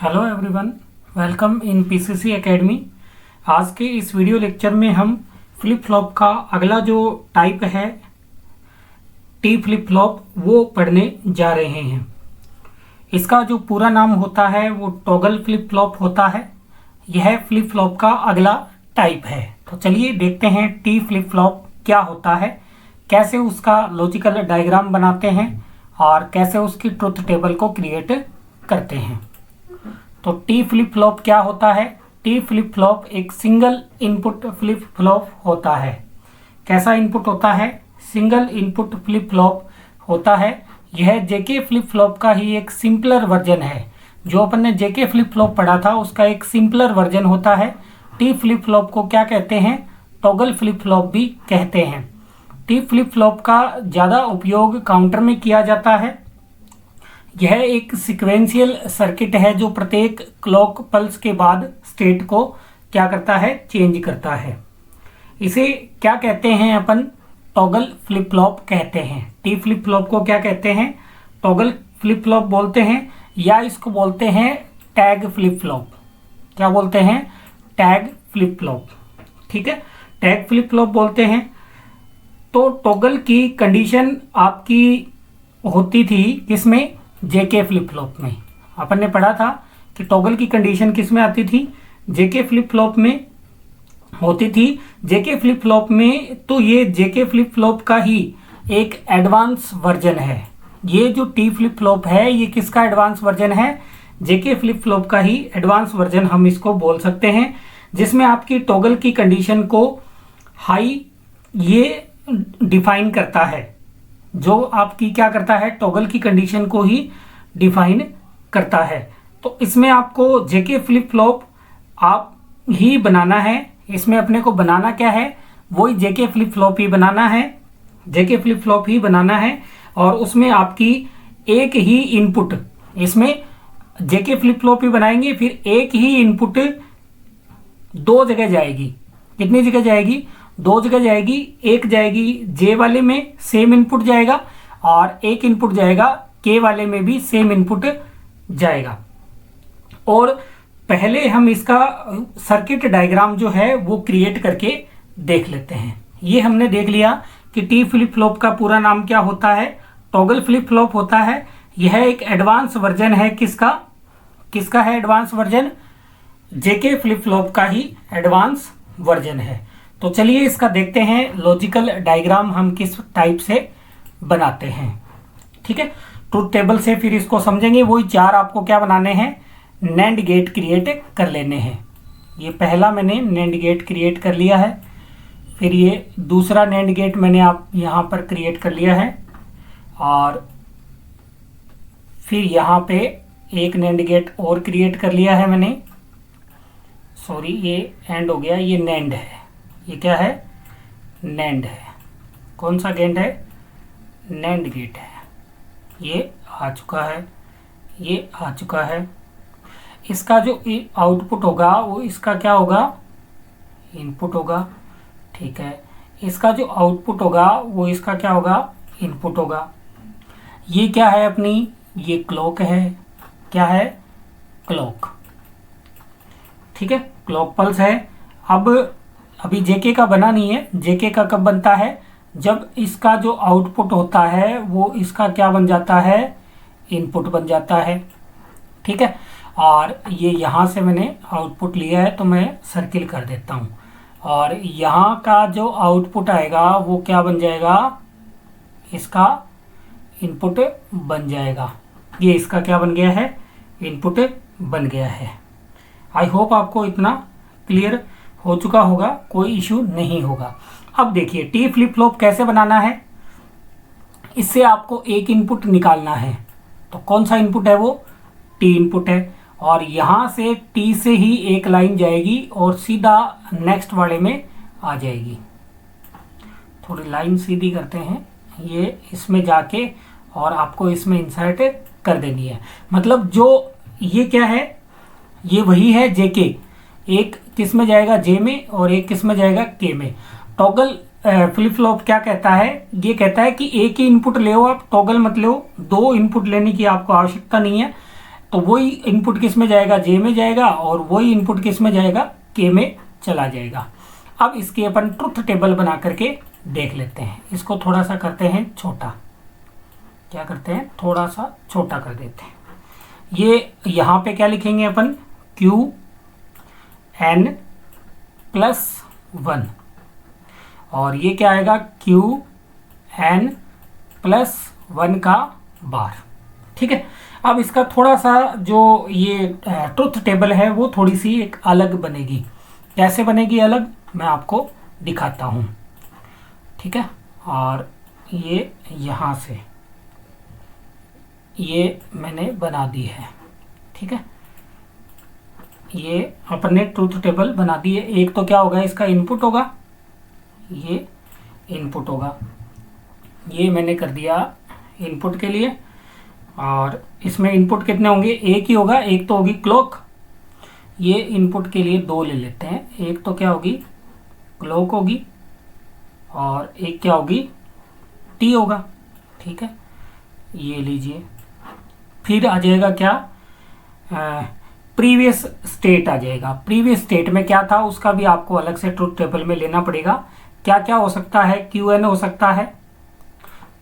Hello everyone, welcome in PCC academy. आज के इस वीडियो लेक्चर में हम फ्लिप फ्लॉप का अगला जो टाइप है टी फ्लिप फ्लॉप वो पढ़ने जा रहे हैं। इसका जो पूरा नाम होता है वो टॉगल फ्लिप फ्लॉप होता है। यह फ्लिप फ्लॉप का अगला टाइप है। तो चलिए देखते हैं टी फ्लिप फ्लॉप क्या होता है, कैसे उसका लॉजिकल डायग्राम बनाते हैं और कैसे उसकी ट्रुथ टेबल को क्रिएट करते हैं। तो टी फ्लिप फ्लॉप क्या होता है? टी फ्लिप फ्लॉप एक सिंगल इनपुट फ्लिप फ्लॉप होता है। कैसा इनपुट होता है? सिंगल इनपुट फ्लिप फ्लॉप होता है। यह जेके फ्लिप फ्लॉप का ही एक सिंपलर वर्जन है। जो अपन ने जेके फ्लिप फ्लॉप पढ़ा था उसका एक सिंपलर वर्जन होता है। टी फ्लिप फ्लॉप को क्या कहते हैं? टॉगल फ्लिप फ्लॉप भी कहते हैं। टी फ्लिप फ्लॉप का ज़्यादा उपयोग काउंटर में किया जाता है। यह एक सीक्वेंशियल सर्किट है जो प्रत्येक क्लॉक पल्स के बाद स्टेट को क्या करता है? चेंज करता है। इसे क्या कहते हैं अपन? टॉगल फ्लिप फ्लॉप कहते हैं। टी फ्लिप फ्लॉप को क्या कहते हैं? टॉगल फ्लिप फ्लॉप बोलते हैं, या इसको बोलते हैं टैग फ्लिप फ्लॉप। क्या बोलते हैं? Tag flip flop. ठीक है, टैग फ्लिप फ्लॉप बोलते हैं। तो टॉगल की कंडीशन आपकी होती थी किसमें? जेके फ्लिप फ्लॉप में। अपन ने पढ़ा था कि टॉगल की कंडीशन किस में आती थी? जेके फ्लिप फ्लॉप में होती थी। जेके फ्लिप फ्लॉप में तो ये जेके फ्लिप फ्लॉप का ही एक एडवांस वर्जन है। ये जो टी फ्लिप फ्लॉप है ये किसका एडवांस वर्जन है? जेके फ्लिप फ्लॉप का ही एडवांस वर्जन हम इसको बोल सकते हैं, जिसमें आपकी टॉगल की कंडीशन को हाई ये डिफाइन करता है। जो आपकी क्या करता है? टॉगल की कंडीशन को ही डिफाइन करता है। तो इसमें आपको जेके फ्लिप फ्लॉप आप ही बनाना है। इसमें अपने को बनाना क्या है? वही जेके फ्लिप फ्लॉप ही बनाना है। जेके फ्लिप फ्लॉप ही बनाना है और उसमें आपकी एक ही इनपुट, इसमें जेके फ्लिप फ्लॉप ही बनाएंगे, फिर एक ही इनपुट दो जगह जाएगी। कितनी जगह जाएगी? दो जगह जाएगी। एक जाएगी जे वाले में सेम इनपुट जाएगा और एक इनपुट जाएगा के वाले में भी सेम इनपुट जाएगा। और पहले हम इसका सर्किट डायग्राम जो है वो क्रिएट करके देख लेते हैं। ये हमने देख लिया कि टी फ्लिप फ्लॉप का पूरा नाम क्या होता है? टॉगल फ्लिप फ्लॉप होता है। यह एक एडवांस वर्जन है। किसका किसका है advance version? JK flip flop का ही एडवांस वर्जन है। तो चलिए इसका देखते हैं लॉजिकल डायग्राम हम किस टाइप से बनाते हैं। ठीक है, ट्रुथ टेबल से फिर इसको समझेंगे। वही चार आपको क्या बनाने हैं? नैंड गेट क्रिएट कर लेने हैं। ये पहला मैंने नैंड गेट क्रिएट कर लिया है। फिर ये दूसरा नैंड गेट मैंने आप यहाँ पर क्रिएट कर लिया है और फिर यहाँ पे एक नैंड गेट और क्रिएट कर लिया है मैंने। सॉरी, ये एंड हो गया, ये नैंड है। ये क्या है? नैंड है। कौन सा गेट है? नैंड गेट है। ये आ चुका है, ये आ चुका है। इसका जो आउटपुट होगा वो इसका क्या होगा? इनपुट होगा। ठीक है, इसका जो आउटपुट होगा वो इसका क्या होगा? इनपुट होगा। ये क्या है अपनी? ये क्लॉक है। क्या है? क्लॉक। ठीक है, क्लॉक पल्स है। अब अभी जेके का बना नहीं है। जेके का कब बनता है? जब इसका जो आउटपुट होता है वो इसका क्या बन जाता है? इनपुट बन जाता है। ठीक है, और ये यहाँ से मैंने आउटपुट लिया है तो मैं सर्किल कर देता हूँ। और यहाँ का जो आउटपुट आएगा वो क्या बन जाएगा? इसका इनपुट बन जाएगा। ये इसका क्या बन गया है? इनपुट बन गया है। आई होप आपको इतना क्लियर हो चुका होगा, कोई इशू नहीं होगा। अब देखिए टी फ्लिप फ्लॉप कैसे बनाना है। इससे आपको एक इनपुट निकालना है। तो कौन सा इनपुट है वो? टी इनपुट है। और यहाँ से टी से ही एक लाइन जाएगी और सीधा नेक्स्ट वाले में आ जाएगी। थोड़ी लाइन सीधी करते हैं, ये इसमें जाके और आपको इसमें इंसर्ट कर देनी है। मतलब जो ये क्या है? ये वही है जेके। एक किस में जाएगा? जे में, और एक किस में जाएगा? के में। टॉगल फ्लिप फ्लॉप क्या कहता है? ये कहता है कि एक ही इनपुट ले, आप टॉगल मत लो। दो इनपुट लेने की आपको आवश्यकता नहीं है। तो वही इनपुट किस में जाएगा, जे में जाएगा, और वही इनपुट किस में जाएगा, के में चला जाएगा। अब इसकी अपन ट्रुथ टेबल बना करके देख लेते हैं। इसको थोड़ा सा करते हैं छोटा, क्या करते हैं, थोड़ा सा छोटा कर देते हैं। ये यहाँ पे क्या लिखेंगे अपन, क्यू एन प्लस 1, और ये क्या आएगा, क्यू एन प्लस 1 का बार। ठीक है, अब इसका थोड़ा सा जो ये ट्रुथ टेबल है वो थोड़ी सी एक अलग बनेगी। कैसे बनेगी अलग, मैं आपको दिखाता हूँ। ठीक है, और ये यहाँ से ये मैंने बना दी है। ठीक है, ये अपने ट्रुथ टेबल बना दी है। एक तो क्या होगा, इसका इनपुट होगा, ये इनपुट होगा, ये मैंने कर दिया इनपुट के लिए। और इसमें इनपुट कितने होंगे, एक ही होगा, एक तो होगी क्लॉक। ये इनपुट के लिए दो ले लेते हैं, एक तो क्या होगी, क्लॉक होगी, और एक क्या होगी, टी होगा। ठीक है, ये लीजिए। फिर आ जाएगा क्या, प्रीवियस स्टेट आ जाएगा। प्रीवियस स्टेट में क्या था उसका भी आपको अलग से ट्रुथ टेबल में लेना पड़ेगा। क्या क्या हो सकता है, क्यू एन हो सकता है,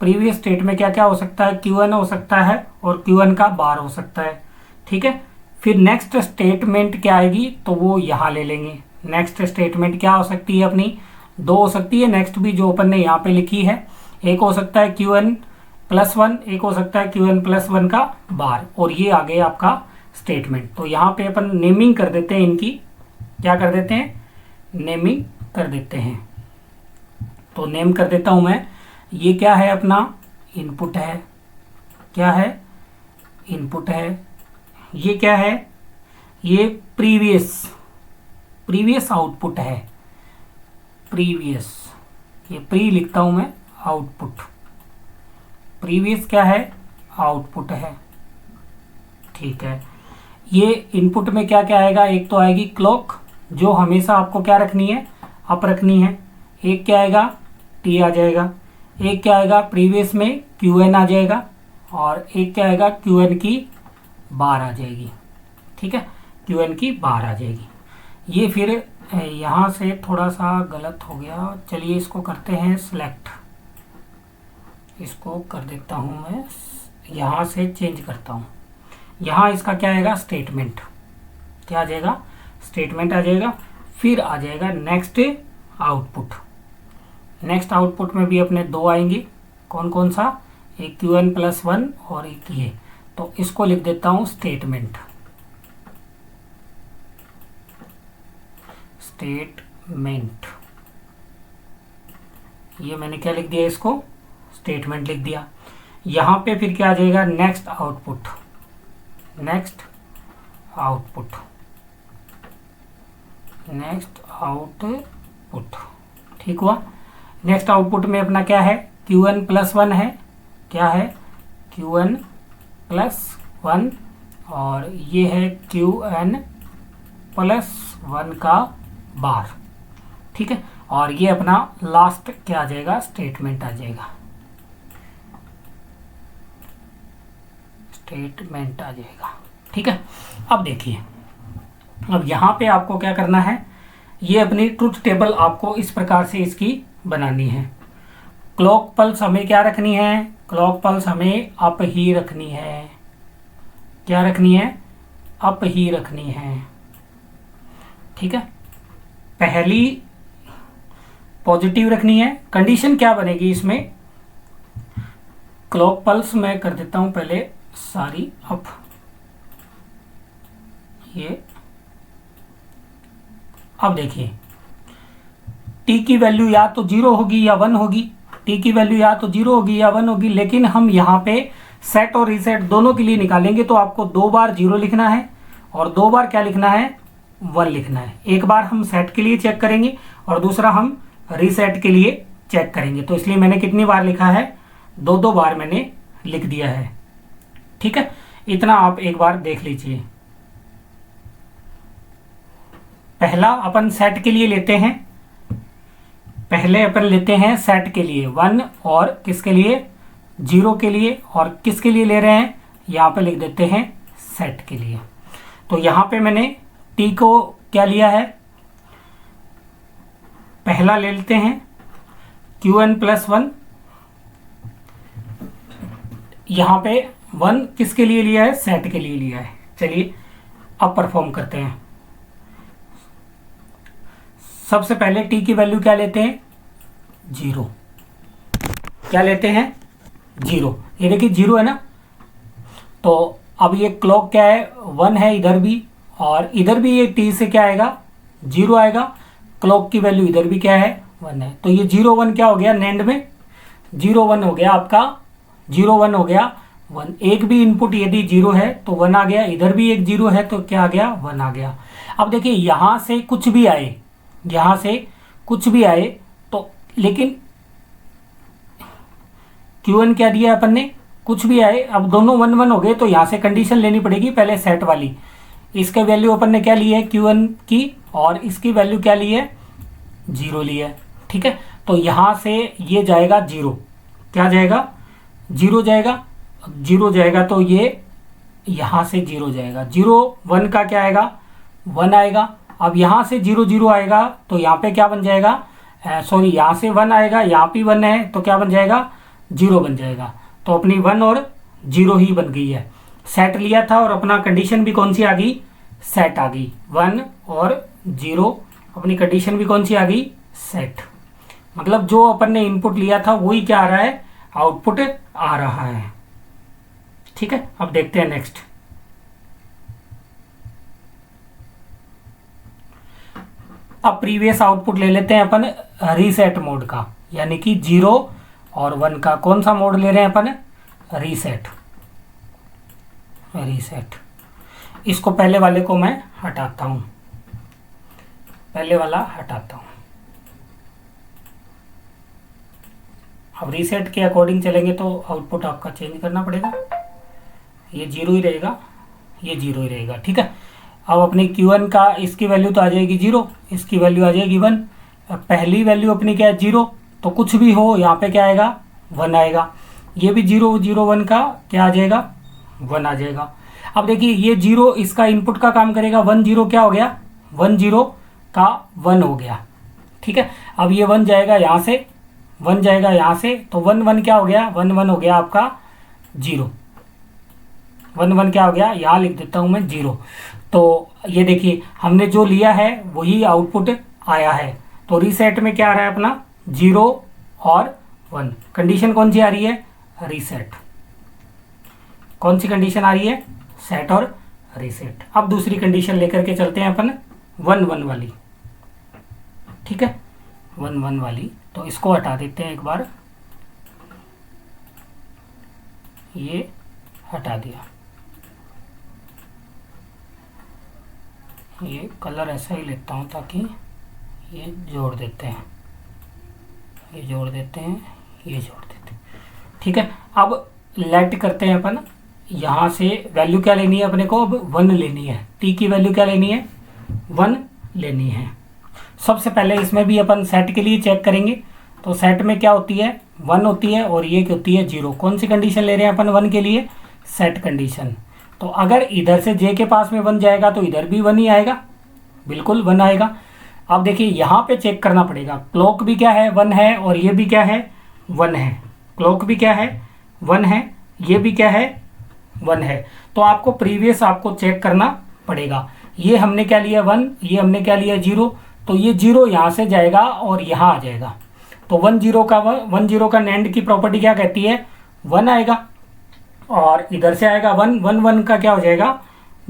प्रीवियस स्टेट में क्या क्या हो सकता है, क्यू एन हो सकता है, और क्यू एन का बार हो सकता है। ठीक है, फिर नेक्स्ट स्टेटमेंट क्या आएगी, तो वो यहाँ ले लेंगे। नेक्स्ट स्टेटमेंट क्या हो सकती है अपनी, दो हो सकती है नेक्स्ट भी, जो अपन ने यहाँ पे लिखी है। एक हो सकता है क्यू एन प्लस 1, एक हो सकता है क्यू एन प्लस 1 का बार, और ये आ गया आपका स्टेटमेंट। तो यहाँ पे अपन नेमिंग कर देते हैं इनकी, क्या कर देते हैं, नेमिंग कर देते हैं। तो नेम कर देता हूँ मैं, ये क्या है अपना इनपुट है, क्या है, इनपुट है। ये क्या है, ये प्रीवियस आउटपुट है, प्रीवियस, ये प्री लिखता हूँ मैं, आउटपुट, प्रीवियस क्या है, आउटपुट है। ठीक है, ये इनपुट में क्या क्या आएगा, एक तो आएगी क्लॉक, जो हमेशा आपको क्या रखनी है, अप रखनी है। एक क्या आएगा, टी आ जाएगा। एक क्या आएगा, प्रीवियस में क्यू एन आ जाएगा, और एक क्या आएगा, क्यू एन की बार आ जाएगी। ठीक है, क्यू एन की बार आ जाएगी। ये फिर यहाँ से थोड़ा सा गलत हो गया, चलिए इसको करते हैं सिलेक्ट, इसको कर देता हूँ मैं, यहाँ से चेंज करता हूँ। यहाँ इसका क्या आएगा, स्टेटमेंट, क्या आ जाएगा, स्टेटमेंट आ जाएगा। फिर आ जाएगा नेक्स्ट आउटपुट। नेक्स्ट आउटपुट में भी अपने दो आएंगे, कौन कौन सा, एक क्यू एन प्लस 1 और एक ये। तो इसको लिख देता हूँ स्टेटमेंट, स्टेटमेंट, ये मैंने क्या लिख दिया, इसको स्टेटमेंट लिख दिया। यहाँ पे फिर क्या आ जाएगा, next output, next output, next output. ठीक हुआ। नेक्स्ट आउटपुट में अपना क्या है, क्यू एन प्लस 1 है, क्या है, क्यू एन प्लस 1, और ये है क्यू एन प्लस 1 का बार। ठीक है, और ये अपना लास्ट क्या आ जाएगा, स्टेटमेंट आ जाएगा, स्टेटमेंट आ जाएगा। ठीक है, अब देखिए, अब यहाँ पे आपको क्या करना है, ये अपनी ट्रुथ टेबल आपको इस प्रकार से इसकी बनानी है। क्लॉक पल्स हमें क्या रखनी है, क्लॉक पल्स हमें अप ही रखनी है, क्या रखनी है, अप ही रखनी है। ठीक है, पहली पॉजिटिव रखनी है। कंडीशन क्या बनेगी इसमें, क्लॉक पल्स मैं कर देता हूं पहले सारी अप, ये अब देखिए, टी की वैल्यू या तो 0 होगी या 1 होगी, टी की वैल्यू या तो 0 होगी या 1 होगी, लेकिन हम यहाँ पे सेट और रीसेट दोनों के लिए निकालेंगे तो आपको 2 बार 0 लिखना है और 2 बार क्या लिखना है, 1 लिखना है। एक बार हम सेट के लिए चेक करेंगे और दूसरा हम रीसेट के लिए चेक करेंगे। तो इसलिए मैंने कितनी बार लिखा है, 2-2 बार मैंने लिख दिया है। ठीक है, इतना आप एक बार देख लीजिए। पहला अपन सेट के लिए लेते हैं, पहले अपन लेते हैं सेट के लिए 1 और किसके लिए, 0 के लिए, और किसके लिए ले रहे हैं, यहाँ पे लिख देते हैं सेट के लिए। तो यहाँ पे मैंने टी को क्या लिया है, पहला ले लेते हैं Qn+1। यहाँ पे 1 किसके लिए लिया है, सेट के लिए लिया है। चलिए अब परफॉर्म करते हैं। सबसे पहले टी की वैल्यू क्या लेते हैं, 0। क्या लेते हैं, 0। ये देखिए 0 है ना, तो अब ये क्लॉक क्या है, 1 है इधर भी, और इधर भी ये टी से क्या आएगा, 0 आएगा। क्लॉक की वैल्यू इधर भी क्या है, 1 है। तो ये 0 1 क्या हो गया, नेंड में 0 1 हो गया आपका, 0 1 हो गया 1। एक भी इनपुट यदि 0 है तो 1 आ गया, इधर भी एक 0 है तो क्या आ गया, 1 आ गया। अब देखिए यहाँ से कुछ भी आए, यहाँ से कुछ भी आए तो, लेकिन Qn क्या दिया अपन ने, कुछ भी आए, अब दोनों 1 1 हो गए तो यहाँ से कंडीशन लेनी पड़ेगी पहले सेट वाली। इसके वैल्यू अपन ने क्या ली है, Qn की, और इसकी वैल्यू क्या ली है, 0 ली है। ठीक है, तो यहाँ से ये जाएगा 0, क्या जाएगा, 0 जाएगा। 0 जाएगा तो ये यहाँ से 0 जाएगा, 0 1 का क्या आएगा, 1 आएगा। अब यहाँ से 0 0 आएगा तो यहाँ पे क्या बन जाएगा, सॉरी यहाँ से 1 आएगा, यहाँ पे 1 है तो क्या बन जाएगा, 0 बन जाएगा। तो अपनी 1 और 0 ही बन गई है। सेट लिया था और अपना कंडीशन भी कौन सी आ गई, सेट आ गई। 1 और 0 अपनी कंडीशन भी कौन सी आ गई, सेट। मतलब जो अपन ने इनपुट लिया था वही क्या आ रहा है, आउटपुट आ रहा है। ठीक है, अब देखते हैं नेक्स्ट। अब प्रीवियस आउटपुट ले लेते हैं अपन रीसेट मोड का, यानी कि 0 और 1 का। कौन सा मोड ले रहे हैं अपन, रीसेट। रीसेट, इसको पहले वाले को मैं हटाता हूं, पहले वाला हटाता हूं। अब रीसेट के अकॉर्डिंग चलेंगे तो आउटपुट आपका चेंज करना पड़ेगा। ये 0 ही रहेगा, ये 0 ही रहेगा। ठीक है, अब अपनी Qn का इसकी वैल्यू तो आ जाएगी 0, इसकी वैल्यू आ जाएगी 1। पहली वैल्यू अपनी क्या है, 0, तो कुछ भी हो यहाँ पे क्या आएगा, 1 आएगा। ये भी 0 0 1 का क्या आ जाएगा, 1 आ जाएगा। अब देखिए ये 0 इसका इनपुट का काम करेगा, 1 0 क्या हो गया, 1 0 का 1 हो गया। ठीक है, अब ये 1 जाएगा यहाँ से, 1 जाएगा यहाँ से, तो 1 1 क्या हो गया, 1 1 हो गया आपका 0। 1 1 क्या हो गया, यहाँ लिख देता हूँ मैं 0। तो ये देखिए हमने जो लिया है वही आउटपुट आया है। तो रीसेट में क्या आ रहा है अपना, 0 और 1। कंडीशन कौन सी आ रही है, रीसेट। कौन सी कंडीशन आ रही है, सेट और रीसेट। अब दूसरी कंडीशन लेकर के चलते हैं अपन 1 1 वाली। ठीक है, 1 1 वाली, तो इसको हटा देते हैं एक बार, ये हटा दिया। ये कलर ऐसा ही लेता हूँ ताकि ये जोड़ देते हैं, ये जोड़ देते हैं, ये जोड़ देते हैं। ठीक है, अब लेट करते हैं अपन, यहाँ से वैल्यू क्या लेनी है अपने को, अब 1 लेनी है। टी की वैल्यू क्या लेनी है, 1 लेनी है। सबसे पहले इसमें भी अपन सेट के लिए चेक करेंगे। तो सेट में क्या होती है, 1 होती है और ये क्या होती है, 0। कौन सी कंडीशन ले रहे हैं अपन 1 के लिए, सेट कंडीशन। तो अगर इधर से जे के पास में 1 जाएगा तो इधर भी 1 ही आएगा, बिल्कुल 1 आएगा। अब देखिए यहाँ पे चेक करना पड़ेगा, क्लॉक भी क्या है, 1 है, और ये भी क्या है, 1 है। क्लॉक भी क्या है, 1 है, ये भी क्या है, 1 है। तो आपको प्रीवियस आपको चेक करना पड़ेगा। ये हमने क्या लिया 1, ये हमने क्या लिया 0, तो ये 0 यहाँ से जाएगा और यहाँ आ जाएगा। तो 1 0 का नैंड की प्रॉपर्टी क्या कहती है, 1 आएगा, और इधर से आएगा 1 1 1 का क्या हो जाएगा,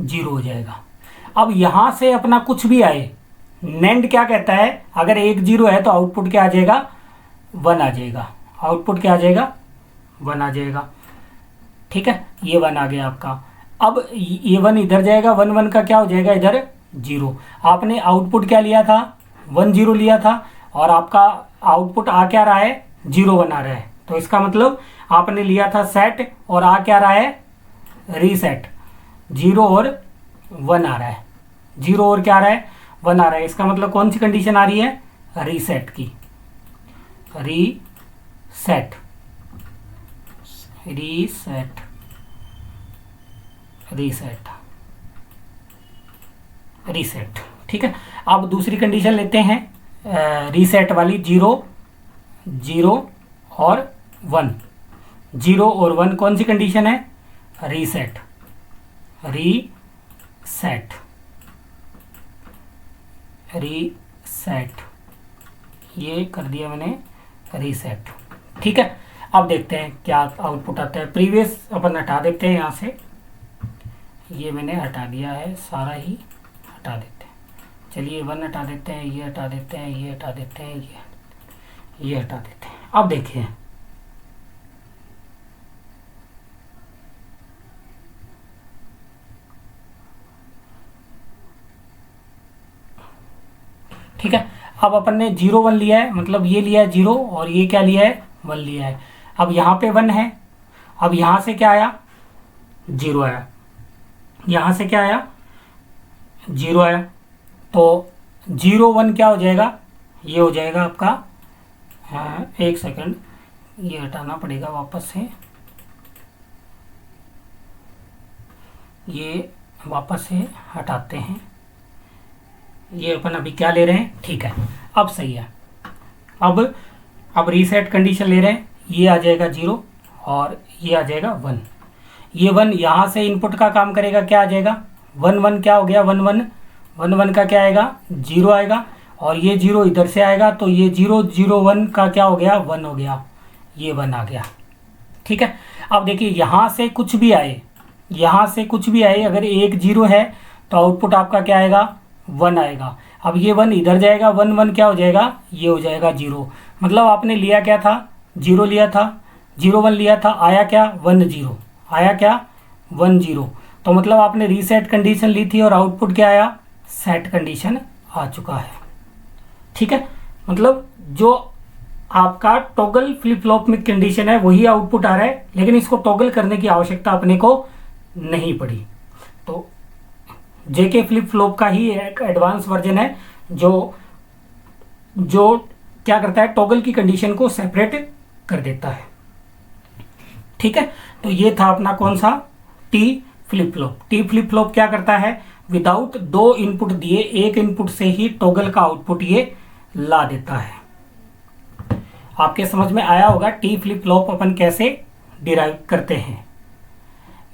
0 हो जाएगा। अब यहाँ से अपना कुछ भी आए, नैंड क्या कहता है, अगर एक 0 है तो आउटपुट क्या आ जाएगा, 1 आ जाएगा। आउटपुट क्या आ जाएगा, 1 आ जाएगा। ठीक है, ये 1 आ गया आपका। अब ये 1 इधर जाएगा, 1 1 का क्या हो जाएगा, इधर 0। आपने आउटपुट क्या लिया था, 1 0 लिया था, और आपका आउटपुट आ क्या रहा है, 0 1 आ रहा है। तो इसका मतलब आपने लिया था सेट और आ क्या रहा है, रीसेट। 0 और 1 आ रहा है, 0 और क्या आ रहा है, 1 आ रहा है। इसका मतलब कौन सी कंडीशन आ रही है, रीसेट की। Reset, reset, reset. रीसेट। ठीक है, अब दूसरी कंडीशन लेते हैं रीसेट वाली, 0 0 और 1। 0 और 1 कौन सी कंडीशन है? रीसेट। रीसेट रीसेट ये कर दिया मैंने रीसेट। ठीक है, अब देखते हैं क्या आउटपुट आता है। प्रीवियस अपन हटा देते हैं यहाँ से, ये मैंने हटा दिया है, सारा ही हटा देते हैं। चलिए 1 हटा देते हैं, ये हटा देते हैं, ये हटा देते हैं, ये हटा देते हैं। अब देखिए ठीक है, अब अपन ने 0 1 लिया है, मतलब ये लिया है 0 और ये क्या लिया है? 1 लिया है। अब यहाँ पे 1 है, अब यहाँ से क्या आया? 0 आया। यहाँ से क्या आया? 0 आया। तो 0 1 क्या हो जाएगा? ये हो जाएगा आपका, एक सेकंड, ये हटाना पड़ेगा वापस से, ये वापस से हटाते हैं। ये अपन अभी क्या ले रहे हैं? ठीक है, अब सही है। अब रीसेट कंडीशन ले रहे हैं, ये आ जाएगा 0 और ये आ जाएगा 1। ये 1 यहाँ से इनपुट का काम करेगा, क्या आ जाएगा? 1 1 क्या हो गया? 1 1 1 1 का क्या आएगा? 0 आएगा, और ये 0 इधर से आएगा, तो ये 0 0 1 का क्या हो गया? 1 हो गया, ये 1 आ गया। ठीक है, अब देखिए यहाँ से कुछ भी आए, यहाँ से कुछ भी आए, अगर एक 0 है तो आउटपुट आपका क्या आएगा? 1 आएगा। अब ये 1 इधर जाएगा, 1 1 क्या हो जाएगा? ये हो जाएगा 0। मतलब आपने लिया क्या था? 0 लिया था, 0 1 लिया था, आया क्या? 1 0 आया, क्या? 1 0। तो मतलब आपने रीसेट कंडीशन ली थी और आउटपुट क्या आया? सेट कंडीशन आ चुका है। ठीक है, मतलब जो आपका टॉगल फ्लिप फ्लॉप में कंडीशन है वही आउटपुट आ रहा है, लेकिन इसको टॉगल करने की आवश्यकता अपने को नहीं पड़ी। तो जेके फ्लिप फ्लॉप का ही एक एडवांस वर्जन है जो क्या करता है? टॉगल की कंडीशन को सेपरेट कर देता है। ठीक है, तो ये था अपना कौन सा? T flip flop. T flip flop क्या करता है? विदाउट 2 इनपुट दिए, एक इनपुट से ही टॉगल का आउटपुट ये ला देता है। आपके समझ में आया होगा टी फ्लिप फ्लॉप अपन कैसे डिराइव करते हैं।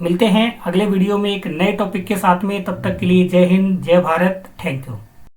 मिलते हैं अगले वीडियो में एक नए टॉपिक के साथ में, तब तक के लिए जय हिंद, जय भारत, थैंक यू।